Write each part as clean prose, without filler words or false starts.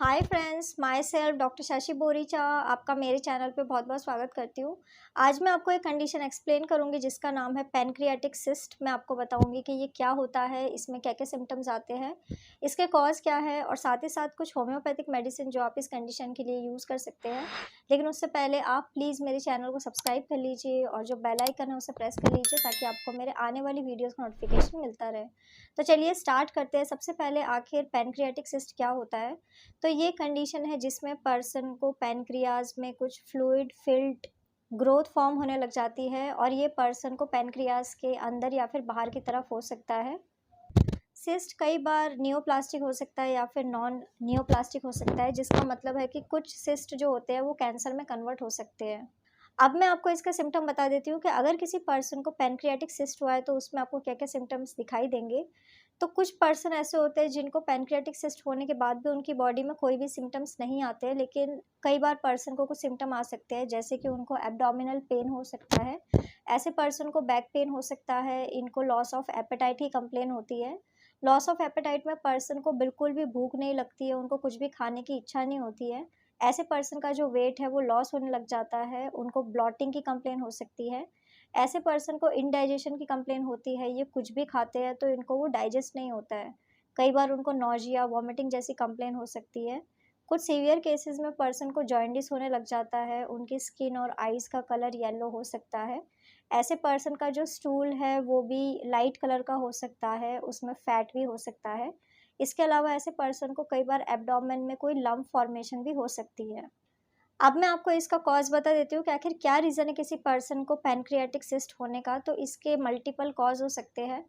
Hi friends, my self doctor Shashi Boricha आपका मेरे channel पे बहुत बहुत स्वागत करती हूँ। आज मैं आपको एक कंडीशन एक्सप्लेन करूँगी जिसका नाम है पैनक्रियाटिक सिस्ट। मैं आपको बताऊँगी कि ये क्या होता है, इसमें क्या क्या सिम्टम्स आते हैं, इसके कॉज क्या है और साथ ही साथ कुछ होम्योपैथिक मेडिसिन जो आप इस कंडीशन के लिए यूज़ कर सकते हैं। लेकिन उससे पहले आप प्लीज़ मेरे चैनल को सब्सक्राइब कर लीजिए और जो बेल आइकन है उसे प्रेस कर लीजिए ताकि आपको मेरे आने वाली वीडियोज़ का नोटिफिकेशन मिलता रहे। तो चलिए स्टार्ट करते हैं। सबसे पहले आखिर पैनक्रियाटिक सिस्ट क्या होता है। तो ये कंडीशन है जिसमें पर्सन को पैनक्रियाज में कुछ फ्लूइड फिल्ड ग्रोथ फॉर्म होने लग जाती है और ये पर्सन को पैनक्रियाज के अंदर या फिर बाहर की तरफ हो सकता है। सिस्ट कई बार नियोप्लास्टिक हो सकता है या फिर नॉन नियोप्लास्टिक हो सकता है, जिसका मतलब है कि कुछ सिस्ट जो होते हैं वो कैंसर में कन्वर्ट हो सकते हैं। अब मैं आपको इसका सिम्टम बता देती हूँ कि अगर किसी पर्सन को पैनक्रियाटिक सिस्ट हुआ है तो उसमें आपको क्या क्या सिम्टम्स दिखाई देंगे। तो कुछ पर्सन ऐसे होते हैं जिनको पैनक्रियाटिक सिस्ट होने के बाद भी उनकी बॉडी में कोई भी सिम्टम्स नहीं आते हैं, लेकिन कई बार पर्सन को कुछ सिम्टम आ सकते हैं, जैसे कि उनको एब्डोमिनल पेन हो सकता है, ऐसे पर्सन को बैक पेन हो सकता है, इनको लॉस ऑफ एपेटाइट की कंप्लेन होती है। लॉस ऑफ एपेटाइट में पर्सन को बिल्कुल भी भूख नहीं लगती है, उनको कुछ भी खाने की इच्छा नहीं होती है। ऐसे पर्सन का जो वेट है वो लॉस होने लग जाता है, उनको ब्लॉटिंग की कंप्लेन हो सकती है। ऐसे पर्सन को इंडाइजेशन की कंप्लेन होती है, ये कुछ भी खाते हैं तो इनको वो डाइजेस्ट नहीं होता है। कई बार उनको नॉजिया वॉमिटिंग जैसी कंप्लेन हो सकती है। कुछ सीवियर केसेस में पर्सन को जॉइंडिस होने लग जाता है, उनकी स्किन और आइज़ का कलर येलो हो सकता है। ऐसे पर्सन का जो स्टूल है वो भी लाइट कलर का हो सकता है, उसमें फैट भी हो सकता है। इसके अलावा ऐसे पर्सन को कई बार एब्डोमेन में कोई लंप फॉर्मेशन भी हो सकती है। अब मैं आपको इसका कॉज़ बता देती हूँ कि आखिर क्या रीज़न है किसी पर्सन को पैनक्रियाटिक सिस्ट होने का। तो इसके मल्टीपल कॉज़ हो सकते हैं।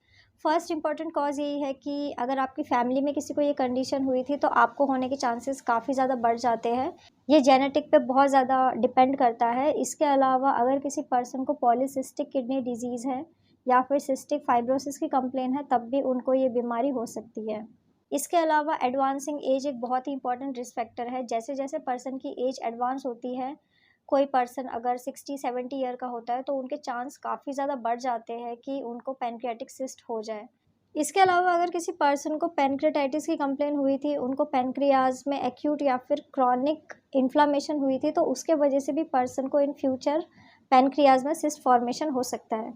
फर्स्ट इंपॉर्टेंट कॉज़ यही है कि अगर आपकी फैमिली में किसी को ये कंडीशन हुई थी तो आपको होने के चांसेस काफ़ी ज़्यादा बढ़ जाते हैं। ये जेनेटिक पे बहुत ज़्यादा डिपेंड करता है। इसके अलावा अगर किसी पर्सन को पॉलीसिस्टिक किडनी डिजीज़ है या फिर सिस्टिक फाइब्रोसिस की कंप्लेन है, तब भी उनको ये बीमारी हो सकती है। इसके अलावा एडवांसिंग एज एक बहुत ही इंपॉर्टेंट रिस्क फैक्टर है। जैसे जैसे पर्सन की एज एडवांस होती है, कोई पर्सन अगर 60-70 ईयर का होता है तो उनके चांस काफ़ी ज़्यादा बढ़ जाते हैं कि उनको पैनक्रियाटिक सिस्ट हो जाए। इसके अलावा अगर किसी पर्सन को पैनक्रियाटाइटिस की कंप्लेन हुई थी, उनको पैनक्रियाज में एक्यूट या फिर क्रॉनिक इन्फ्लामेशन हुई थी, तो उसके वजह से भी पर्सन को इन फ्यूचर पैनक्रियाज में सिस्ट फॉर्मेशन हो सकता है।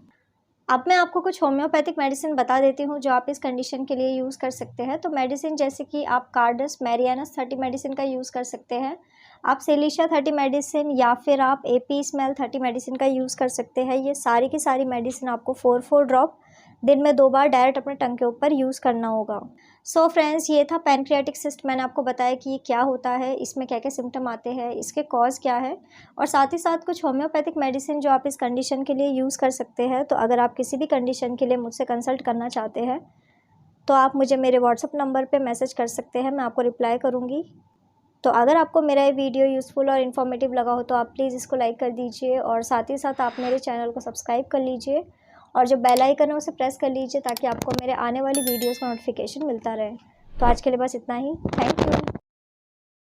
अब मैं आपको कुछ होम्योपैथिक मेडिसिन बता देती हूँ जो आप इस कंडीशन के लिए यूज़ कर सकते हैं। तो मेडिसिन जैसे कि आप कार्डस मैरियानस 30 मेडिसिन का यूज़ कर सकते हैं, आप सिलिशिया 30 मेडिसिन या फिर आप एपी स्मेल 30 मेडिसिन का यूज़ कर सकते हैं। ये सारी की सारी मेडिसिन आपको 4 ड्रॉप दिन में 2 बार डायरेक्ट अपने टंग के ऊपर यूज़ करना होगा। सो फ्रेंड्स, ये था पैनक्रियाटिक सिस्ट। मैंने आपको बताया कि ये क्या होता है, इसमें क्या क्या सिम्टम आते हैं, इसके कॉज क्या है और साथ ही साथ कुछ होम्योपैथिक मेडिसिन जो आप इस कंडीशन के लिए यूज़ कर सकते हैं। तो अगर आप किसी भी कंडीशन के लिए मुझसे कंसल्ट करना चाहते हैं तो आप मुझे मेरे व्हाट्सअप नंबर पे मैसेज कर सकते हैं, मैं आपको रिप्लाई करूँगी। तो अगर आपको मेरा ये वीडियो यूज़फुल और इन्फॉर्मेटिव लगा हो तो आप प्लीज़ इसको लाइक कर दीजिए और साथ ही साथ आप मेरे चैनल को सब्सक्राइब कर लीजिए और जो बेल आइकन है उसे प्रेस कर लीजिए ताकि आपको मेरे आने वाली वीडियोज़ का नोटिफिकेशन मिलता रहे। तो आज के लिए बस इतना ही। Thank you.